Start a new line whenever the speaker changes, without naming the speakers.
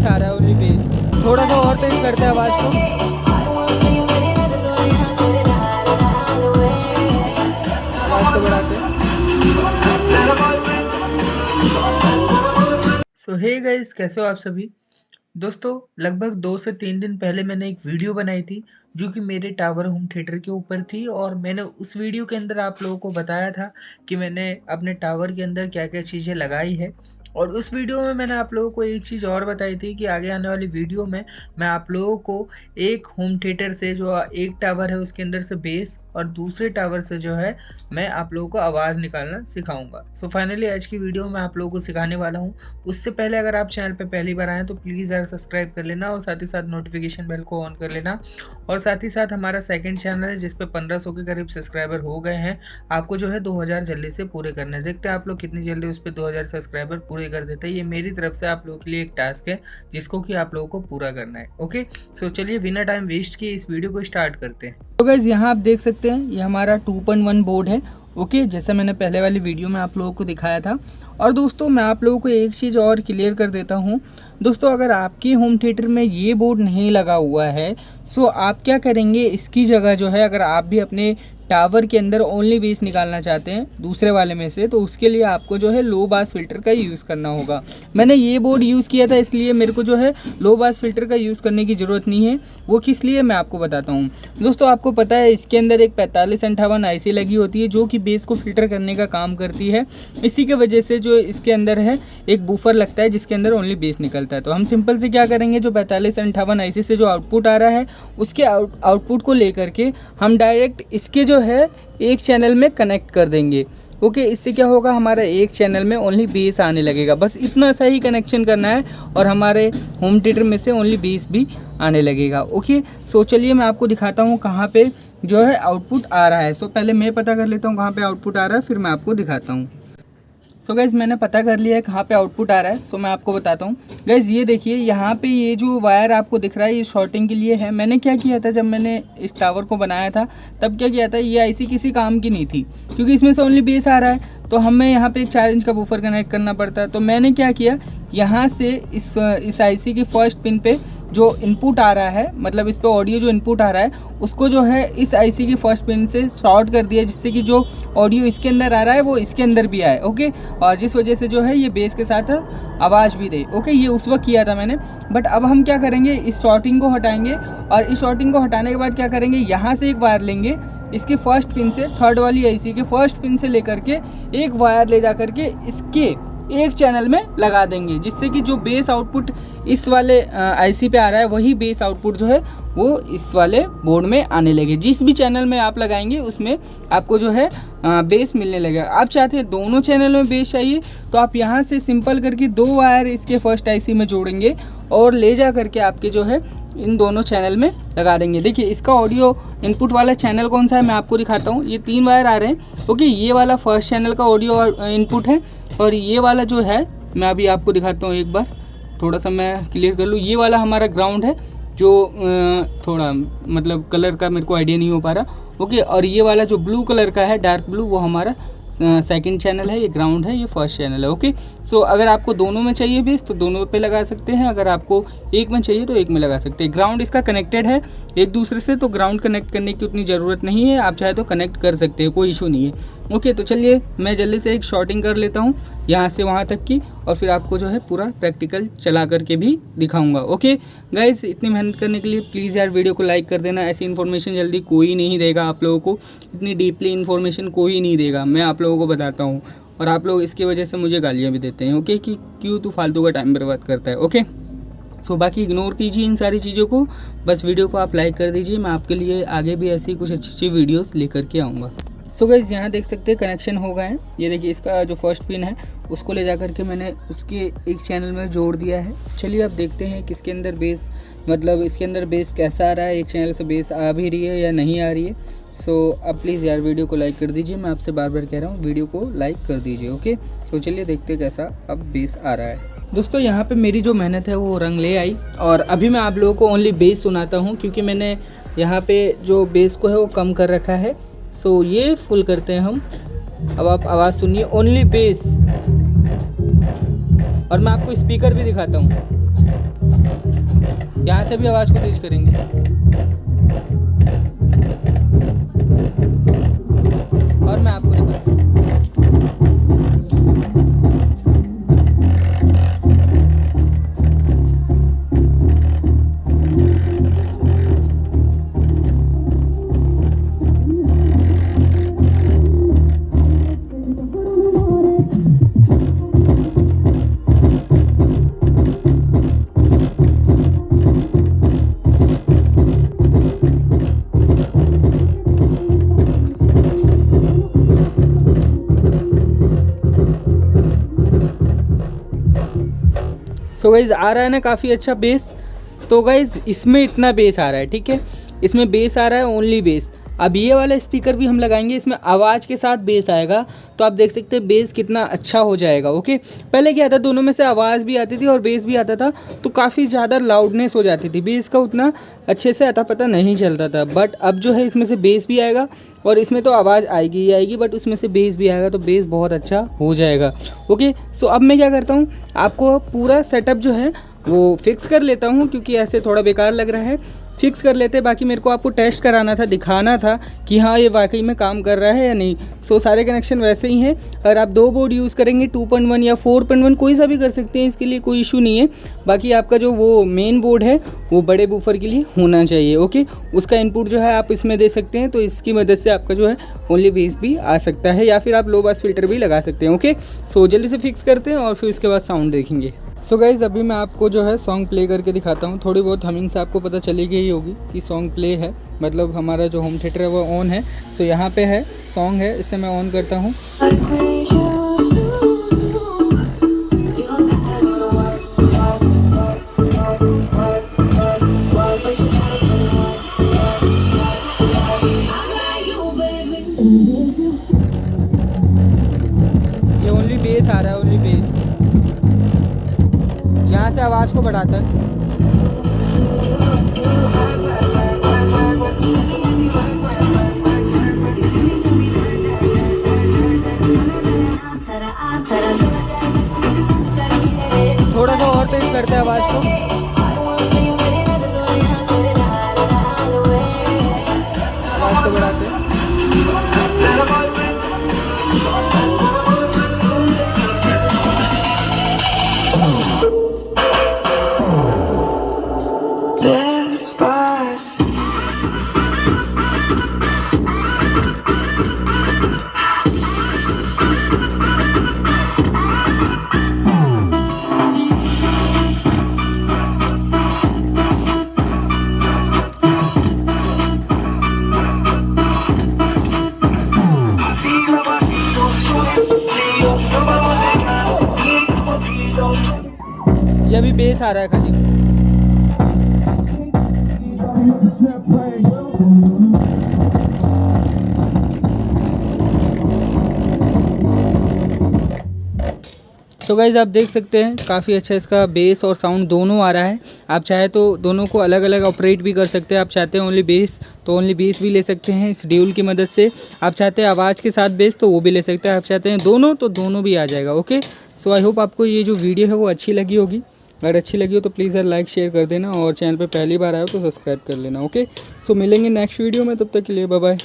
Base आ रहा है, only base. थोड़ा सा और तेज करते हैं आवाज़ को, आवाज़ को बढ़ाते हैं। सो हे गाइस, कैसे हो आप सभी दोस्तों। लगभग 2 से 3 दिन पहले मैंने एक वीडियो बनाई थी जो कि मेरे टावर होम थिएटर के ऊपर थी, और मैंने उस वीडियो के अंदर आप लोगों को बताया था कि मैंने अपने टावर के अंदर क्या क्या चीज़ें लगाई है। और उस वीडियो में मैंने आप लोगों को एक चीज़ और बताई थी कि आगे आने वाली वीडियो में मैं आप लोगों को एक होम थिएटर से, जो एक टावर है उसके अंदर से बेस, और दूसरे टावर से जो है मैं आप लोगों को आवाज़ निकालना सिखाऊंगा। सो फाइनली आज की वीडियो में आप लोगों को सिखाने वाला हूँ। उससे पहले अगर आप चैनल पे पहली बार आएँ तो प्लीज़ यार सब्सक्राइब कर लेना, और साथ ही साथ नोटिफिकेशन बेल को ऑन कर लेना। और साथ ही साथ हमारा सेकंड चैनल है जिस पे 1500 के करीब सब्सक्राइबर हो गए हैं। आपको जो है 2000 जल्दी से पूरे करने हैं। देखते हैं आप लोग कितनी जल्दी उस पर 2000 सब्सक्राइबर पूरे कर देते हैं। ये मेरी तरफ से आप लोगों के लिए एक टास्क है जिसको कि आप लोगों को पूरा करना है। ओके, सो चलिए बिना टाइम वेस्ट किए इस वीडियो को स्टार्ट करते हैं। तो गाइस, यहाँ आप देख सकते हैं ये हमारा 2.1 बोर्ड है। ओके, जैसे मैंने पहले वाली वीडियो में आप लोगों को दिखाया था। और दोस्तों, मैं आप लोगों को एक चीज़ और क्लियर कर देता हूँ। दोस्तों, अगर आपके होम थिएटर में ये बोर्ड नहीं लगा हुआ है, सो आप क्या करेंगे, इसकी जगह जो है, अगर आप भी अपने टावर के अंदर ओनली बेस निकालना चाहते हैं दूसरे वाले में से, तो उसके लिए आपको जो है लो बास फिल्टर का यूज़ करना होगा। मैंने ये बोर्ड यूज़ किया था, इसलिए मेरे को जो है लो बास फिल्टर का यूज़ करने की ज़रूरत नहीं है। वो किस लिए, मैं आपको बताता हूँ। दोस्तों, आपको पता है इसके अंदर एक 4558 IC लगी होती है जो कि बेस को फिल्टर करने का काम करती है। इसी के वजह से जो इसके अंदर है एक बूफर लगता है जिसके अंदर ओनली बेस निकलता है। तो हम सिंपल से क्या करेंगे, जो 4558 IC से जो आउटपुट आ रहा है उसके आउटपुट को लेकर के हम डायरेक्ट इसके जो है एक चैनल में कनेक्ट कर देंगे। ओके, इससे क्या होगा, हमारा एक चैनल में ओनली बेस आने लगेगा। बस इतना सा ही कनेक्शन करना है और हमारे होम थिएटर में से ओनली बेस भी आने लगेगा। ओके, सो चलिए मैं आपको दिखाता हूँ कहाँ पे जो है आउटपुट आ रहा है। सो पहले मैं पता कर लेता हूँ कहाँ पे आउटपुट आ रहा है, फिर मैं आपको दिखाता हूँ। सो गाइज़, मैंने पता कर लिया है कहाँ पे आउटपुट आ रहा है। सो मैं आपको बताता हूँ। गाइज़, ये देखिए, यहाँ पे ये जो वायर आपको दिख रहा है ये शॉर्टिंग के लिए है। मैंने क्या किया था, जब मैंने इस टावर को बनाया था तब क्या किया था, ये IC किसी काम की नहीं थी क्योंकि इसमें से ओनली बेस आ रहा है। तो हमें यहाँ पे 4 इंच का बूफर कनेक्ट करना पड़ता है। तो मैंने क्या किया, यहाँ से इस IC की फर्स्ट पिन पे जो इनपुट आ रहा है, मतलब इस पे ऑडियो जो इनपुट आ रहा है उसको जो है इस IC की फर्स्ट पिन से शॉर्ट कर दिया, जिससे कि जो ऑडियो इसके अंदर आ रहा है वो इसके अंदर भी आए। ओके, और जिस वजह से जो है ये बेस के साथ आवाज़ भी दे। ओके, ये उस वक्त किया था मैंने। बट अब हम क्या करेंगे, इस शॉर्टिंग को हटाएंगे, और इस शॉर्टिंग को हटाने के बाद क्या करेंगे, यहाँ से एक वायर लेंगे, इसके फर्स्ट पिन से, थर्ड वाली IC के फर्स्ट पिन से लेकर के एक वायर ले जा करके इसके एक चैनल में लगा देंगे, जिससे कि जो बेस आउटपुट इस वाले IC पे आ रहा है वही बेस आउटपुट जो है वो इस वाले बोर्ड में आने लगे। जिस भी चैनल में आप लगाएंगे उसमें आपको जो है बेस मिलने लगेगा। आप चाहते हैं दोनों चैनल में बेस चाहिए तो आप यहाँ से सिंपल करके 2 वायर इसके फर्स्ट IC में जोड़ेंगे और ले जा करके आपके जो है इन दोनों चैनल में लगा देंगे। देखिए, इसका ऑडियो इनपुट वाला चैनल कौन सा है मैं आपको दिखाता हूँ। ये 3 वायर आ रहे हैं। ओके, ये वाला फर्स्ट चैनल का ऑडियो इनपुट है, और ये वाला जो है मैं अभी आपको दिखाता हूँ। एक बार थोड़ा सा मैं क्लियर कर लूँ। ये वाला हमारा ग्राउंड है, जो थोड़ा मतलब कलर का मेरे को आइडिया नहीं हो पा रहा। ओके, और ये वाला जो ब्लू कलर का है, डार्क ब्लू, वो हमारा सेकंड चैनल है, ये ग्राउंड है, ये फर्स्ट चैनल है। ओके, सो अगर आपको दोनों में चाहिए बेस तो दोनों पे लगा सकते हैं, अगर आपको एक में चाहिए तो एक में लगा सकते हैं। ग्राउंड इसका कनेक्टेड है एक दूसरे से, तो ग्राउंड कनेक्ट करने की उतनी ज़रूरत नहीं है, आप चाहे तो कनेक्ट कर सकते हैं, कोई इशू नहीं है। ओके, तो चलिए मैं जल्दी से एक शॉर्टिंग कर लेता हूँ यहाँ से वहाँ तक की, और फिर आपको जो है पूरा प्रैक्टिकल चला करके भी दिखाऊंगा। ओके गाइस, इतनी मेहनत करने के लिए प्लीज़ यार वीडियो को लाइक कर देना। ऐसी इन्फॉर्मेशन जल्दी कोई नहीं देगा आप लोगों को, इतनी डीपली इन्फॉर्मेशन कोई नहीं देगा, मैं आप लोगों को बताता हूँ। और आप लोग इसकी वजह से मुझे गालियाँ भी देते हैं। ओके, कि क्यों तू फालतू का टाइम बर्बाद करता है। ओके, सो बाकी इग्नोर कीजिए इन सारी चीज़ों को, बस वीडियो को आप लाइक कर दीजिए। मैं आपके लिए आगे भी ऐसी कुछ अच्छी अच्छी वीडियोज़ लेकर के आऊँगा। सो गाइज़, यहाँ देख सकते हैं कनेक्शन हो गए हैं। ये देखिए, इसका जो फर्स्ट पिन है उसको ले जा करके मैंने उसके एक चैनल में जोड़ दिया है। चलिए अब देखते हैं कि इसके अंदर बेस, मतलब इसके अंदर बेस कैसा आ रहा है, एक चैनल से बेस आ भी रही है या नहीं आ रही है। सो अब प्लीज़ यार वीडियो को लाइक कर दीजिए, मैं आपसे बार बार कह रहा हूँ वीडियो को लाइक कर दीजिए। ओके, तो चलिए देखते हैं कैसा अब बेस आ रहा है। दोस्तों, यहाँ पे मेरी जो मेहनत है वो रंग ले आई, और अभी मैं आप लोगों को ओनली बेस सुनाता हूँ, क्योंकि मैंने यहाँ पे जो बेस को है वो कम कर रखा है। सो ये फुल करते हैं हम। अब आप आवाज़ सुनिए, ओनली बेस। और मैं आपको स्पीकर भी दिखाता हूँ। यहाँ से भी आवाज़ को तेज करेंगे। और मैं आपको दिखाता हूँ। सो गाइज़ आ रहा है ना काफ़ी अच्छा बेस। तो गाइज़ इसमें इतना बेस आ रहा है, ठीक है, इसमें बेस आ रहा है ओनली बेस। अब ये वाला स्पीकर भी हम लगाएंगे, इसमें आवाज़ के साथ बेस आएगा, तो आप देख सकते हैं बेस कितना अच्छा हो जाएगा। ओके, पहले क्या था, दोनों में से आवाज़ भी आती थी और बेस भी आता था, तो काफ़ी ज़्यादा लाउडनेस हो जाती थी, बेस का उतना अच्छे से अता पता नहीं चलता था। बट अब जो है इसमें से बेस भी आएगा और इसमें तो आवाज़ आएगी ही आएगी, बट उसमें से बेस भी आएगा, तो बेस बहुत अच्छा हो जाएगा। ओके, सो अब मैं क्या करता हूँ, आपको पूरा सेटअप जो है वो फिक्स कर लेता हूँ, क्योंकि ऐसे थोड़ा बेकार लग रहा है। फिक्स कर लेते, बाकी मेरे को आपको टेस्ट कराना था, दिखाना था कि हाँ ये वाकई में काम कर रहा है या नहीं। सो सारे कनेक्शन वैसे ही हैं। अगर आप 2 बोर्ड यूज़ करेंगे 2.1 या 4.1 कोई सा भी कर सकते हैं, इसके लिए कोई इशू नहीं है। बाकी आपका जो वो मेन बोर्ड है वो बड़े बूफर के लिए होना चाहिए। ओके, उसका इनपुट जो है आप इसमें दे सकते हैं, तो इसकी मदद से आपका जो है ओनली बेस भी आ सकता है, या फिर आप लो बास फिल्टर भी लगा सकते हैं। ओके, सो जल्दी से फिक्स करते हैं और फिर उसके बाद साउंड देखेंगे। सो गाइज़ अभी मैं आपको जो है सॉन्ग प्ले करके दिखाता हूँ। थोड़ी बहुत हमिंग से आपको पता चली गई होगी कि सॉन्ग प्ले है, मतलब हमारा जो होम थिएटर है वो ऑन है। सो यहाँ पे है सॉन्ग है, इसे मैं ऑन करता हूँ। ये ओनली बेस आ रहा है, ओनली बेस। यहाँ से आवाज़ को बढ़ाता है। थोड़ा सा और तेज करते हैं आवाज़ को। आवाज़ को बढ़ाते हैं। ये अभी बेस आ रहा है खाली। सो गाइज़ आप देख सकते हैं काफ़ी अच्छा इसका बेस और साउंड दोनों आ रहा है। आप चाहे तो दोनों को अलग अलग ऑपरेट भी कर सकते हैं। आप चाहते हैं ओनली बेस तो ओनली बेस भी ले सकते हैं इस ड्यूल की मदद से। आप चाहते हैं आवाज़ के साथ बेस तो वो भी ले सकते हैं। आप चाहते हैं दोनों तो दोनों भी आ जाएगा। ओके, सो आई होप आपको ये जो वीडियो है वो अच्छी लगी होगी। अगर अच्छी लगी हो तो प्लीज़ यार लाइक शेयर कर देना, और चैनल पर पहली बार आए हो तो सब्सक्राइब कर लेना। ओके, सो मिलेंगे नेक्स्ट वीडियो में, तब तक के लिए बाय बाय।